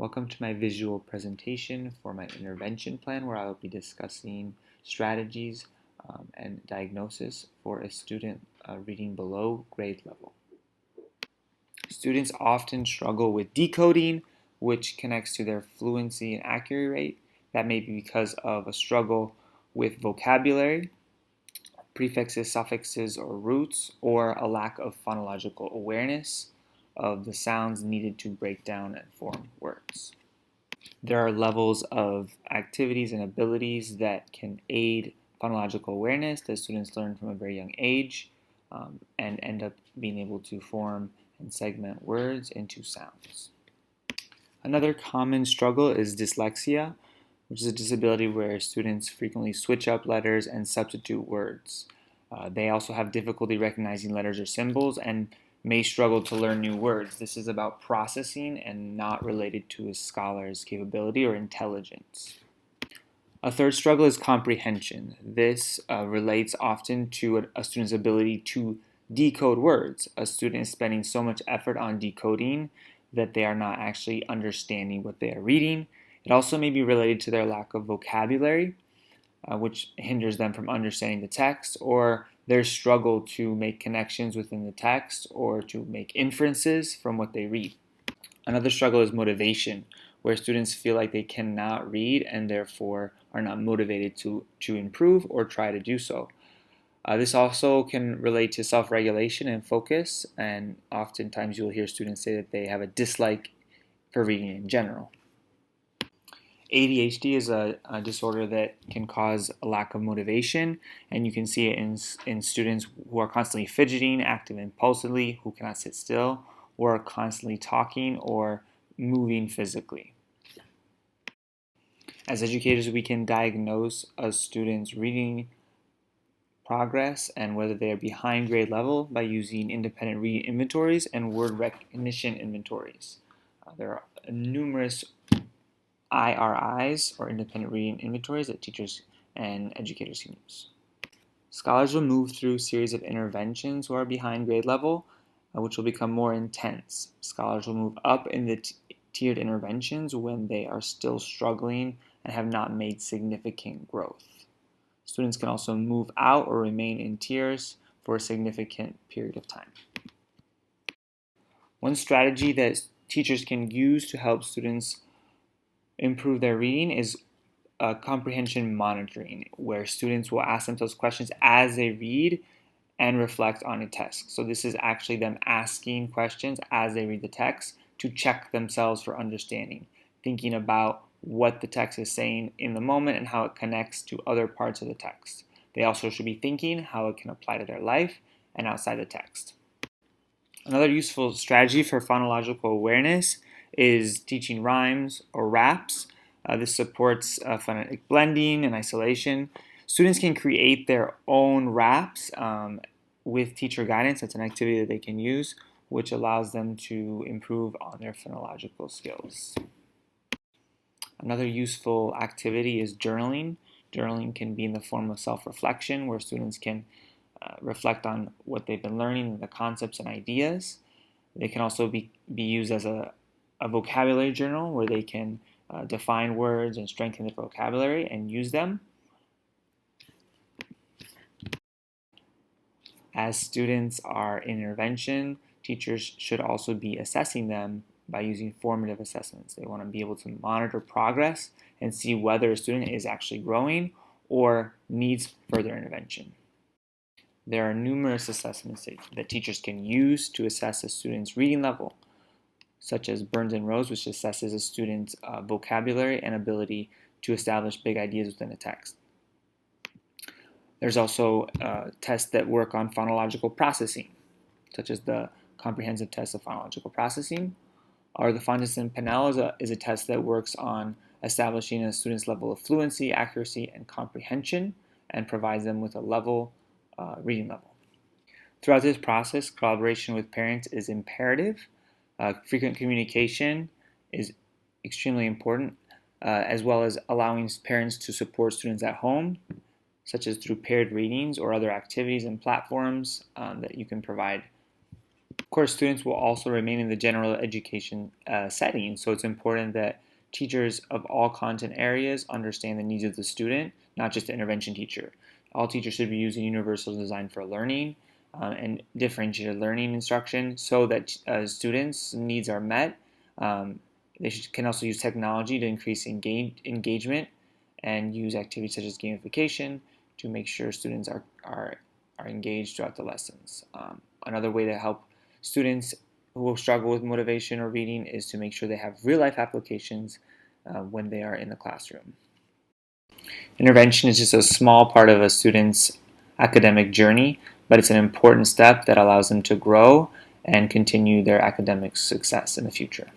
Welcome to my visual presentation for my intervention plan where I will be discussing strategies and diagnosis for a student reading below grade level. Students often struggle with decoding, which connects to their fluency and accuracy rate. That may be because of a struggle with vocabulary, prefixes, suffixes, or roots, or a lack of phonological awareness of the sounds needed to break down and form words. There are levels of activities and abilities that can aid phonological awareness that students learn from a very young age and end up being able to form and segment words into sounds. Another common struggle is dyslexia, which is a disability where students frequently switch up letters and substitute words. They also have difficulty recognizing letters or symbols and may struggle to learn new words. This is about processing and not related to a scholar's capability or intelligence. A third struggle is comprehension. This relates often to a student's ability to decode words. A student is spending so much effort on decoding that they are not actually understanding what they are reading. It also may be related to their lack of vocabulary, which hinders them from understanding the text, or their struggle to make connections within the text or to make inferences from what they read. Another struggle is motivation, where students feel like they cannot read and therefore are not motivated to improve or try to do so. This also can relate to self-regulation and focus, and oftentimes you'll hear students say that they have a dislike for reading in general. ADHD is a disorder that can cause a lack of motivation, and you can see it in students who are constantly fidgeting, active impulsively, who cannot sit still, or are constantly talking or moving physically. As educators, we can diagnose a student's reading progress and whether they are behind grade level by using independent reading inventories and word recognition inventories. There are numerous IRIs, or independent reading inventories, that teachers and educators can use. Scholars will move through a series of interventions who are behind grade level, which will become more intense. Scholars will move up in the tiered interventions when they are still struggling and have not made significant growth. Students can also move out or remain in tiers for a significant period of time. One strategy that teachers can use to help students improve their reading is comprehension monitoring, where students will ask themselves questions as they read and reflect on a text. So this is actually them asking questions as they read the text to check themselves for understanding, thinking about what the text is saying in the moment and how it connects to other parts of the text. They also should be thinking how it can apply to their life and outside the text. Another useful strategy for phonological awareness is teaching rhymes or raps. This supports phonetic blending and isolation. Students can create their own raps with teacher guidance. That's an activity that they can use, which allows them to improve on their phonological skills. Another useful activity is journaling. Journaling can be in the form of self-reflection, where students can reflect on what they've been learning, the concepts and ideas. They can also be used as a vocabulary journal, where they can define words and strengthen their vocabulary and use them. As students are in intervention, teachers should also be assessing them by using formative assessments. They want to be able to monitor progress and see whether a student is actually growing or needs further intervention. There are numerous assessments that teachers can use to assess a student's reading level, such as Burns and Rose, which assesses a student's vocabulary and ability to establish big ideas within a text. There's also tests that work on phonological processing, such as the comprehensive test of phonological processing, or the Fountas and Pinnell is a test that works on establishing a student's level of fluency, accuracy, and comprehension, and provides them with a reading level. Throughout this process, collaboration with parents is imperative. Frequent communication is extremely important, as well as allowing parents to support students at home, such as through paired readings or other activities and platforms that you can provide Of course, students will also remain in the general education setting, so it's important that teachers of all content areas understand the needs of the student, not just the intervention teacher. All teachers should be using universal design for learning and differentiated learning instruction so that students' needs are met. Can also use technology to increase engagement and use activities such as gamification to make sure students are engaged throughout the lessons. Another way to help students who will struggle with motivation or reading is to make sure they have real life applications when they are in the classroom. Intervention is just a small part of a student's academic journey, but it's an important step that allows them to grow and continue their academic success in the future.